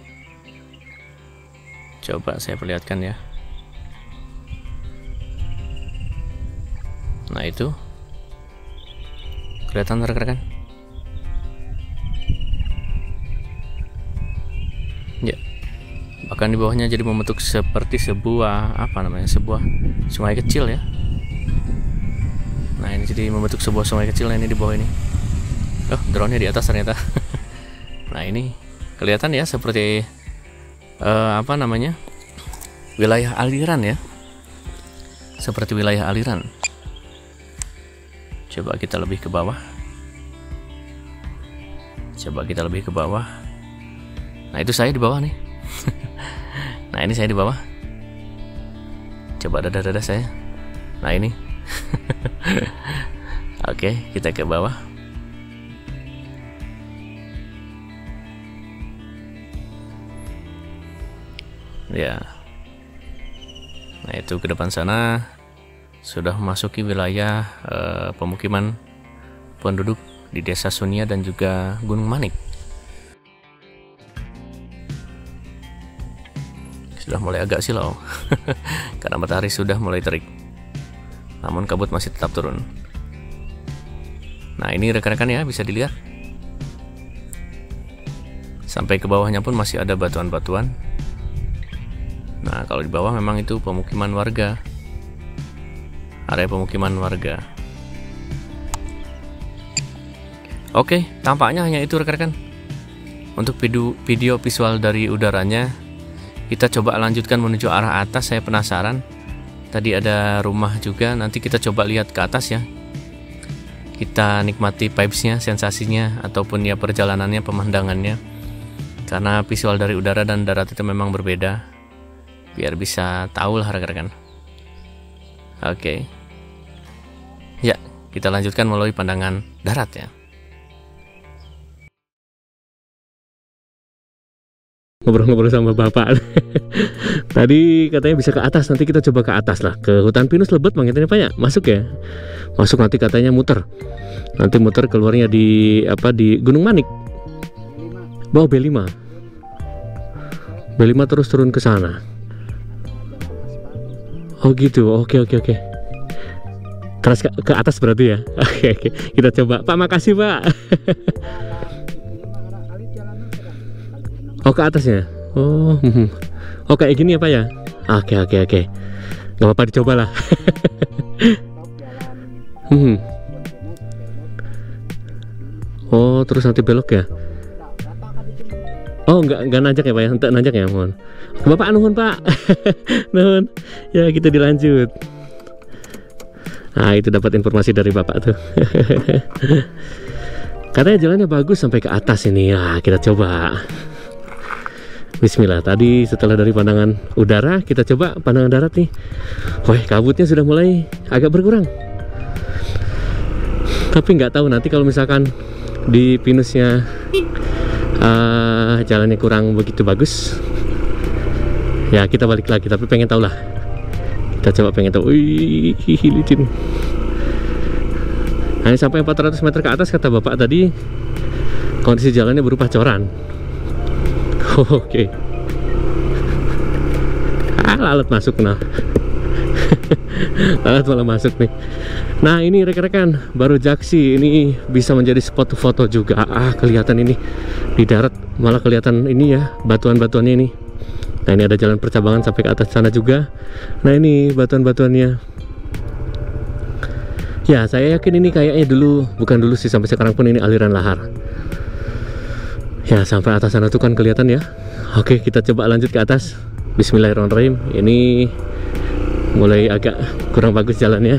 Coba saya perlihatkan ya. Nah, itu kelihatan, rekan-rekan. Ya, bahkan di bawahnya jadi membentuk seperti sebuah sebuah sungai kecil ya. Nah, ini jadi membentuk sebuah sungai kecil. Nah, ini di bawah ini. Oh, drone-nya di atas ternyata. Nah, ini kelihatan ya seperti wilayah aliran ya, seperti wilayah aliran. Coba kita lebih ke bawah. Coba kita lebih ke bawah. Nah, itu saya di bawah nih. Nah, ini saya di bawah. Coba dada-dada saya. Nah, ini. Oke, kita ke bawah. Ya. Nah, itu ke depan sana sudah memasuki wilayah pemukiman penduduk di Desa Sunia dan juga Gunung Manik. Sudah mulai agak silau karena matahari sudah mulai terik, namun kabut masih tetap turun. Nah, ini rekan-rekan ya, bisa dilihat sampai ke bawahnya pun masih ada batuan-batuan. Nah, kalau di bawah memang itu pemukiman warga, area pemukiman warga. Oke, tampaknya hanya itu rekan-rekan. Untuk video visual dari udaranya, kita coba lanjutkan menuju arah atas. Saya penasaran, tadi ada rumah juga, nanti kita coba lihat ke atas ya. Kita nikmati vibes-nya, sensasinya, ataupun ya perjalanannya, pemandangannya. Karena visual dari udara dan darat itu memang berbeda. Biar bisa tahu lah rekan-rekan. Oke. Ya, kita lanjutkan melalui pandangan darat ya. Ngobrol-ngobrol sama bapak. Tadi katanya bisa ke atas, nanti kita coba ke atas lah, ke hutan pinus lebat manggilnya Pak ya. Masuk ya. Masuk, nanti katanya muter. Nanti muter keluarnya di di Gunung Manik. Bawa B5. B5 terus turun ke sana. Oh gitu. Oke. Terus ke atas berarti ya. Oke. Kita coba. Pak, makasih, Pak. Oh, ke atasnya. Oh. Oh, kayak gini ya, Pak ya. Oke. Gak apa-apa, dicoba lah. Oh, terus nanti belok ya. Oh, enggak nanjak ya, Pak ya. Enggak nanjak ya, mohon. Bapak nuhun, Pak. Nuhun. Ya, kita dilanjut. Nah, itu dapat informasi dari Bapak tuh. Katanya jalannya bagus sampai ke atas ini. Nah, kita coba. Bismillah. Tadi setelah dari pandangan udara, kita coba pandangan darat nih. Wah, kabutnya sudah mulai agak berkurang. Tapi nggak tahu nanti kalau misalkan di pinusnya jalannya kurang begitu bagus, ya kita balik lagi. Tapi pengen tahu lah. Kita coba pengen tahu. Wih, licin. Nah, ini sampai 400 meter ke atas kata Bapak tadi kondisi jalannya berupa coran. Oke. Lalat masuk nah. Lalat malah masuk nih. Nah, ini rekan-rekan, baru Jaksi ini bisa menjadi spot foto juga. Kelihatan ini di darat malah kelihatan ini ya, batuan-batuannya ini. Nah, ini ada jalan percabangan sampai ke atas sana juga. Nah, ini batuan-batuannya. Ya, saya yakin ini kayaknya dulu, bukan dulu sih, sampai sekarang pun ini aliran lahar. Ya, sampai atas sana tuh kan kelihatan ya. Oke, kita coba lanjut ke atas. Bismillahirrahmanirrahim. Ini mulai agak kurang bagus jalannya.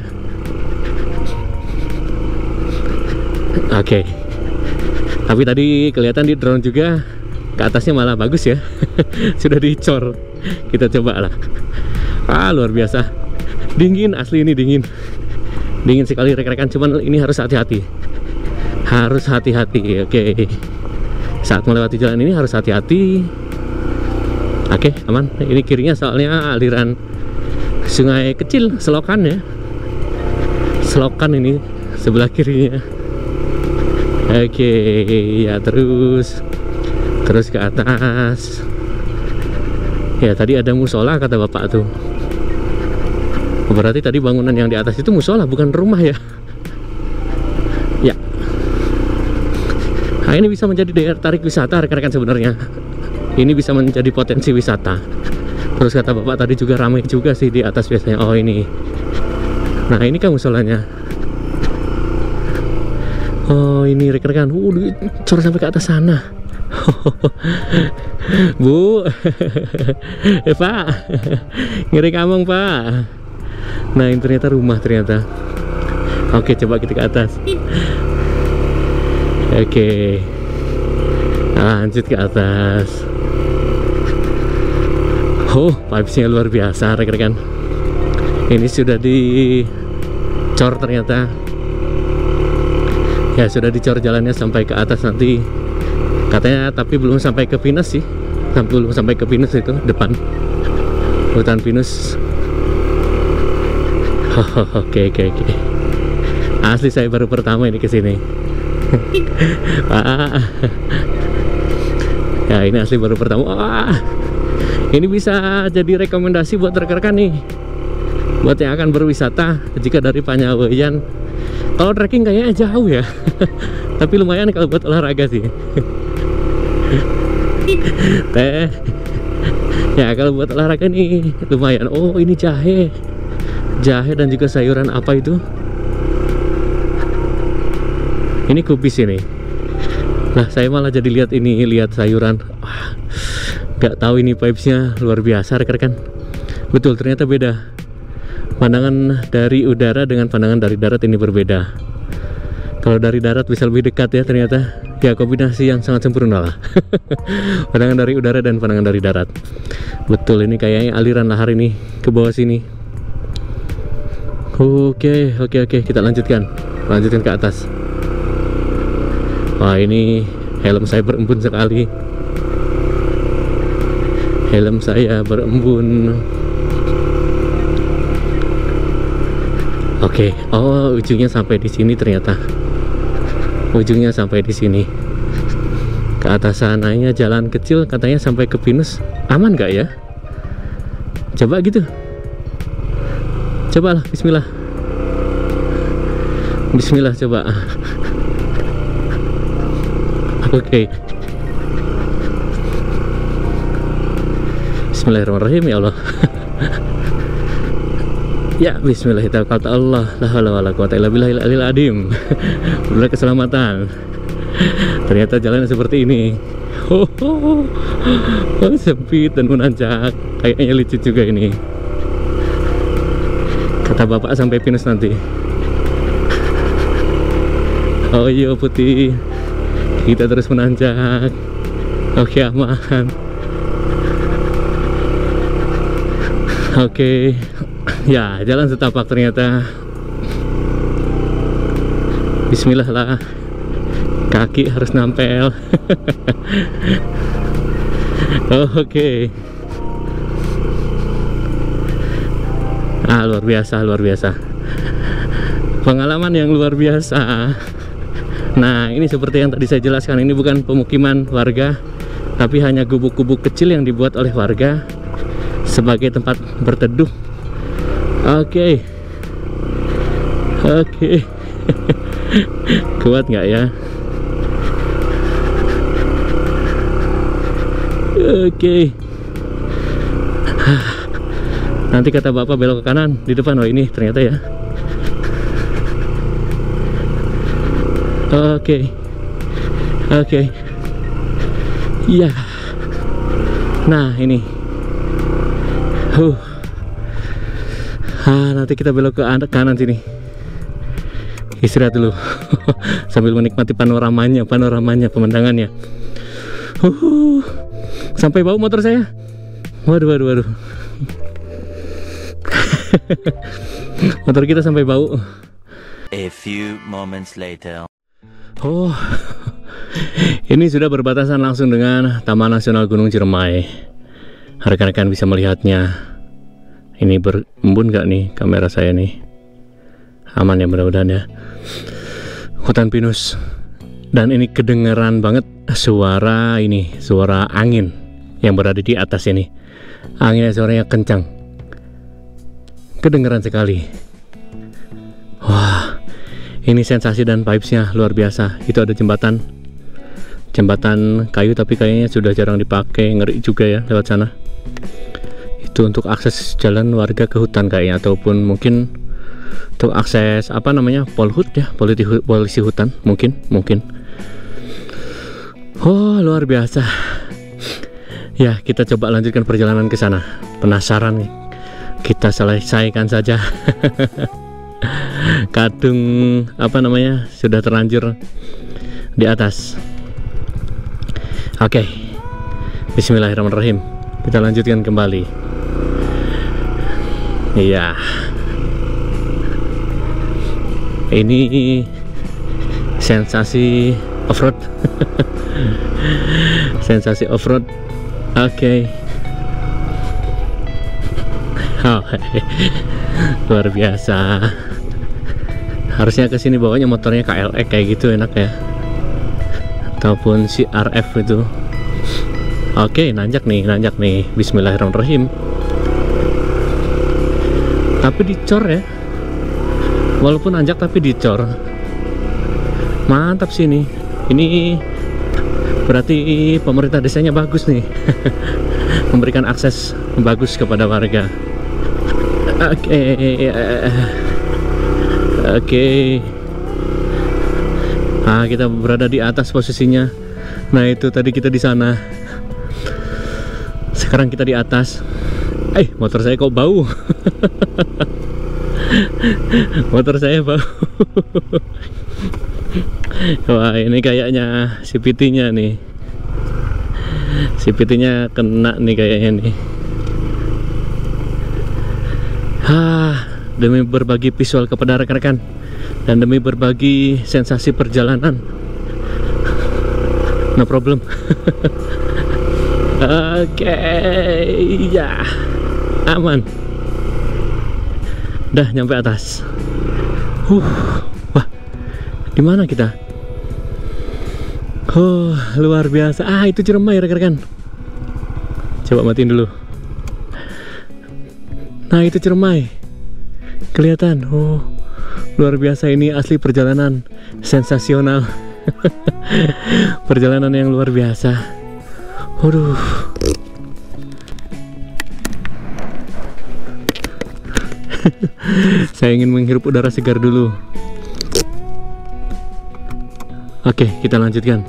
Oke. Tapi tadi kelihatan di drone juga ke atasnya malah bagus ya. Sudah dicor. Kita coba lah. Luar biasa. Dingin, asli ini dingin. Dingin sekali rekan-rekan, cuman ini harus hati-hati. Harus hati-hati. Oke. Saat melewati jalan ini harus hati-hati. Oke, aman. Ini kirinya soalnya aliran sungai kecil, selokan ya. Selokan ini sebelah kirinya. Oke, ya terus ke atas. Ya, tadi ada musola kata Bapak tuh. Berarti tadi bangunan yang di atas itu musola, bukan rumah ya. Ya. Nah, ini bisa menjadi daya tarik wisata rekan-rekan sebenarnya. Ini bisa menjadi potensi wisata. Terus kata Bapak tadi juga ramai juga sih di atas biasanya. Oh, ini. Nah, ini kan musolanya. Oh, ini rekan-rekan. Cor sampai ke atas sana. Bu. Pak. Ngeri kamong, Pak. Nah, ini ternyata rumah ternyata. Oke, coba kita ke atas. Oke, lanjut ke atas. Oh, vibes-nya luar biasa rekan-rekan. Ini sudah dicor ternyata. Ya, sudah dicor jalannya sampai ke atas nanti katanya, tapi belum sampai ke pinus sih. Belum sampai ke pinus, itu depan hutan pinus. Oke. Asli saya baru pertama ini kesini. Ya, ini asli baru pertama. Ini bisa jadi rekomendasi buat rekan-rekan nih, buat yang akan berwisata jika dari Panyaweyan. Kalau trekking kayaknya jauh ya. Tapi lumayan kalau buat olahraga sih. Ya, kalau buat olahraga nih lumayan. Oh, ini jahe dan juga sayuran apa itu? Ini kubis ini. Nah, saya malah jadi lihat sayuran. Gak tahu, ini vibes-nya luar biasa rekan-rekan. Betul, ternyata beda. Pandangan dari udara dengan pandangan dari darat ini berbeda. Kalau dari darat bisa lebih dekat ya ternyata. Ya, kombinasi yang sangat sempurna lah. Pandangan dari udara dan pandangan dari darat. Betul, ini kayaknya aliran lahar ini ke bawah sini. Oke, kita lanjutkan ke atas. Wah, ini helm saya berembun sekali. Helm saya berembun. Oke, oh, ujungnya sampai di sini ternyata. Ujungnya sampai di sini. Ke atas sananya jalan kecil katanya sampai ke pinus. Aman nggak ya? Coba gitu. Cobalah, bismillah. Bismillah, coba. Oke. Bismillahirrahmanirrahim, ya Allah. Ya, bismillahirrahmanirrahim. La haula wala quwata illa billahil aliyil azim. Benar, keselamatan. Ternyata jalannya seperti ini. Oh, sempit dan menanjak. Kayaknya licin juga ini. Kata bapak sampai pinus nanti. Oh iya, putih. Kita terus menanjak. Oke, aman. Oke. Ya, jalan setapak ternyata. Bismillah lah. Kaki harus nampel. Oke. Luar biasa. Pengalaman yang luar biasa. Nah, ini seperti yang tadi saya jelaskan, ini bukan pemukiman warga, tapi hanya gubuk-gubuk kecil yang dibuat oleh warga sebagai tempat berteduh. Oke. Kuat nggak ya? Oke. Nanti kata bapak belok ke kanan di depan. Oh, ini ternyata ya. Oke. Iya. Nah, ini. Nanti kita belok ke kanan sini. Istirahat dulu. Sambil menikmati panoramanya, pemandangannya. Sampai bau motor saya. Waduh. Motor kita sampai bau. A few moments later. Ini sudah berbatasan langsung dengan Taman Nasional Gunung Ciremai. Rekan-rekan bisa melihatnya. Ini berembun gak nih kamera saya nih? Aman ya, mudah-mudahan ya. Hutan pinus. Dan ini kedengeran banget suara angin yang berada di atas ini. Anginnya suaranya kencang. Kedengeran sekali. Wah, ini sensasi dan vibes-nya luar biasa. Itu ada jembatan kayu, tapi kayaknya sudah jarang dipakai. Ngeri juga ya lewat sana. Itu untuk akses jalan warga ke hutan kayaknya, ataupun mungkin untuk akses polhut ya, polisi hutan mungkin. Oh, luar biasa. Ya, kita coba lanjutkan perjalanan ke sana. Penasaran nih. Kita selesaikan saja. kadung apa namanya sudah terlanjur di atas. Oke, bismillahirrahmanirrahim, kita lanjutkan kembali. Iya, ini sensasi off-road. Sensasi off-road. Oke. Oh, luar biasa. Harusnya kesini bawanya motornya KLX kayak gitu enak ya, ataupun CRF itu. Oke, nanjak nih. Bismillahirrahmanirrahim. Tapi dicor ya, walaupun nanjak tapi dicor. Mantap sih ini. Ini berarti pemerintah desanya bagus nih. Memberikan akses bagus kepada warga. Oke. Nah, kita berada di atas posisinya. Nah, itu tadi kita di sana. Sekarang kita di atas. Motor saya kok bau. Motor saya bau. Wah, ini kayaknya CVT-nya nih. CVT-nya kena nih kayaknya nih. Demi berbagi visual kepada rekan-rekan dan demi berbagi sensasi perjalanan, no problem. Oke, ya, aman. Udah nyampe atas. Wah, di mana kita? Luar biasa. Itu Ciremai rekan-rekan. Coba matiin dulu. Nah, itu Ciremai. Kelihatan. Luar biasa, ini asli perjalanan sensasional. Perjalanan yang luar biasa. Waduh. Saya ingin menghirup udara segar dulu. Oke, kita lanjutkan.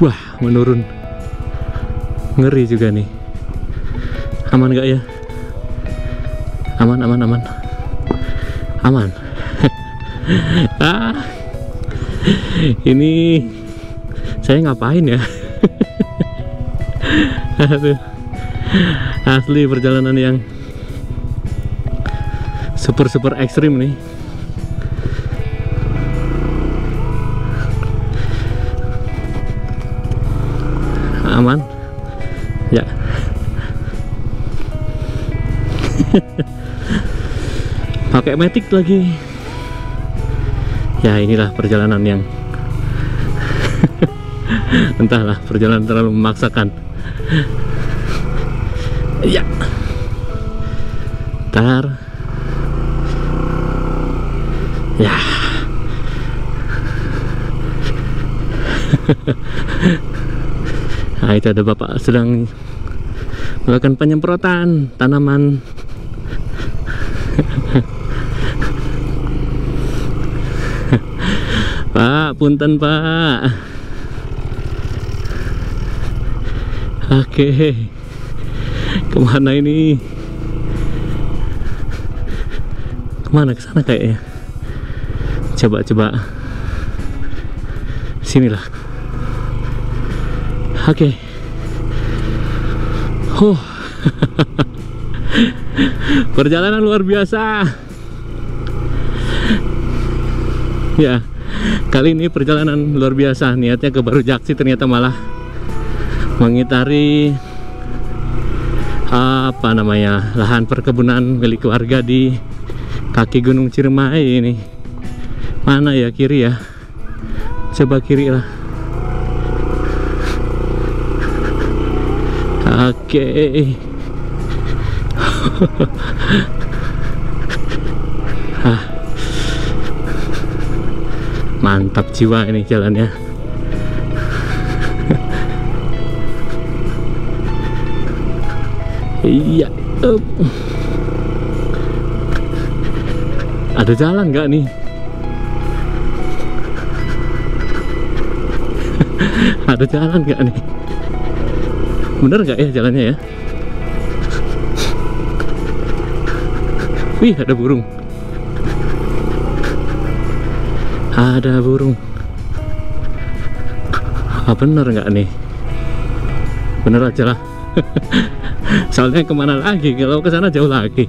Wah, menurun. Ngeri juga nih. Aman gak ya? Aman. Ini saya ngapain ya? Aduh, asli perjalanan yang super ekstrim nih. Aman ya. Pakai matic lagi. Ya, inilah perjalanan yang entahlah, perjalanan terlalu memaksakan. Ya, tar. Ya. Nah, itu ada bapak sedang melakukan penyemprotan tanaman. Pak, punten Pak. Oke, kemana ini? Kemana? Ke sana kayaknya. Coba sinilah. Oke. Perjalanan luar biasa. Ya, kali ini perjalanan luar biasa. Niatnya ke Baru Jaksi, ternyata malah mengitari apa namanya, lahan perkebunan milik warga di kaki Gunung Ciremai ini. Mana ya, kiri ya? Coba kiri lah. Oke. Mantap jiwa ini jalannya. Iya. Ada jalan nggak nih? Ada jalan nggak nih? Bener nggak ya jalannya ya? Wih, ada burung. Ada burung. Ah, bener nggak nih? Bener aja lah. Soalnya kemana lagi? Kalau ke sana jauh lagi.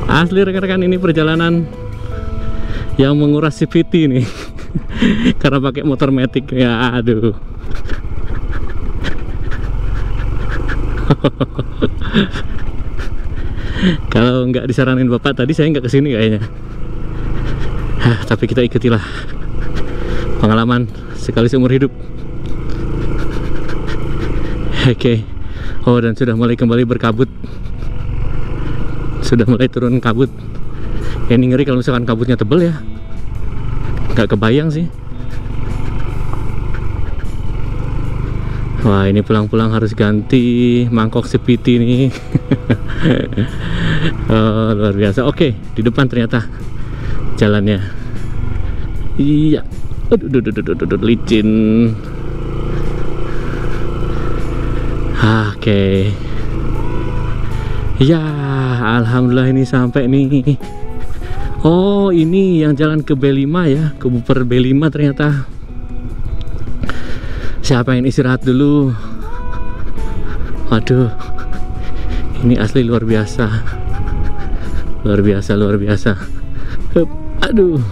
Asli rekan-rekan, ini perjalanan yang menguras CVT nih. Karena pakai motor matic ya, aduh. Kalau nggak disaranin bapak tadi, saya nggak kesini kayaknya. Tapi kita ikutilah, pengalaman sekali seumur hidup. Oke. Oh, dan sudah mulai kembali berkabut, sudah mulai turun kabut. Ini ngeri kalau misalkan kabutnya tebel ya, nggak kebayang sih. Wah, ini pulang-pulang harus ganti mangkok CVT nih. Oh, luar biasa. Oke, di depan ternyata jalannya. Iya. Aduh, licin. Oke. Ya, alhamdulillah ini sampai nih. Oh, ini yang jalan ke B5 ya, ke Buper B5 ternyata. Siapa yang istirahat dulu? Waduh, ini asli luar biasa. Luar biasa, luar biasa. Hup, aduh.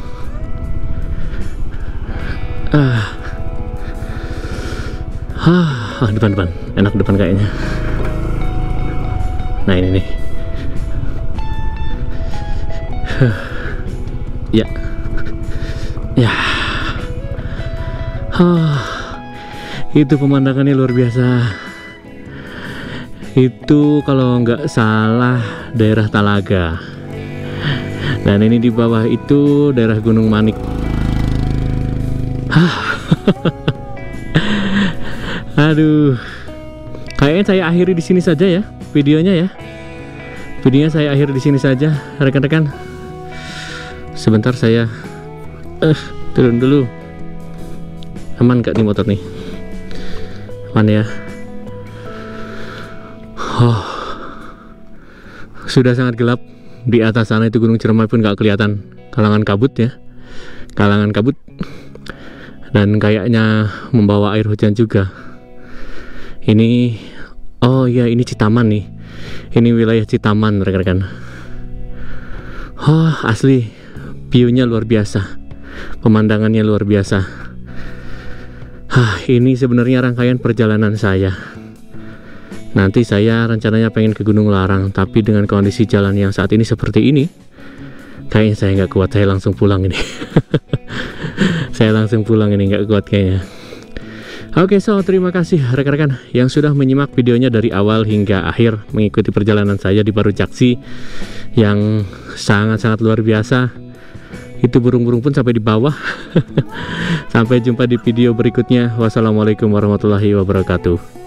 Depan. Enak depan kayaknya. Nah, ini nih. Ya. Ya. Itu pemandangannya luar biasa. Itu kalau nggak salah daerah Talaga. Dan ini di bawah itu daerah Gunung Manik. Aduh. Kayaknya saya akhiri di sini saja ya videonya ya. Videonya saya akhiri di sini saja, rekan-rekan. Sebentar saya turun dulu. Aman nggak nih motor nih? Aman ya. Sudah sangat gelap. Di atas sana itu Gunung Ciremai pun nggak kelihatan, kalangan kabut ya, kalangan kabut. Dan kayaknya membawa air hujan juga. Ini, oh ya, ini Citaman nih. Ini wilayah Citaman, rekan-rekan. Asli view-nya luar biasa, pemandangannya luar biasa. Ini sebenarnya rangkaian perjalanan saya. Nanti saya rencananya pengen ke Gunung Larang, tapi dengan kondisi jalan yang saat ini seperti ini, kayaknya saya nggak kuat. Saya langsung pulang ini. Saya langsung pulang ini, nggak kuat kayaknya. Oke, so terima kasih rekan-rekan yang sudah menyimak videonya dari awal hingga akhir, mengikuti perjalanan saya di Baru Jaksi yang sangat-sangat luar biasa. Itu burung-burung pun sampai di bawah. Sampai jumpa di video berikutnya. Wassalamualaikum warahmatullahi wabarakatuh.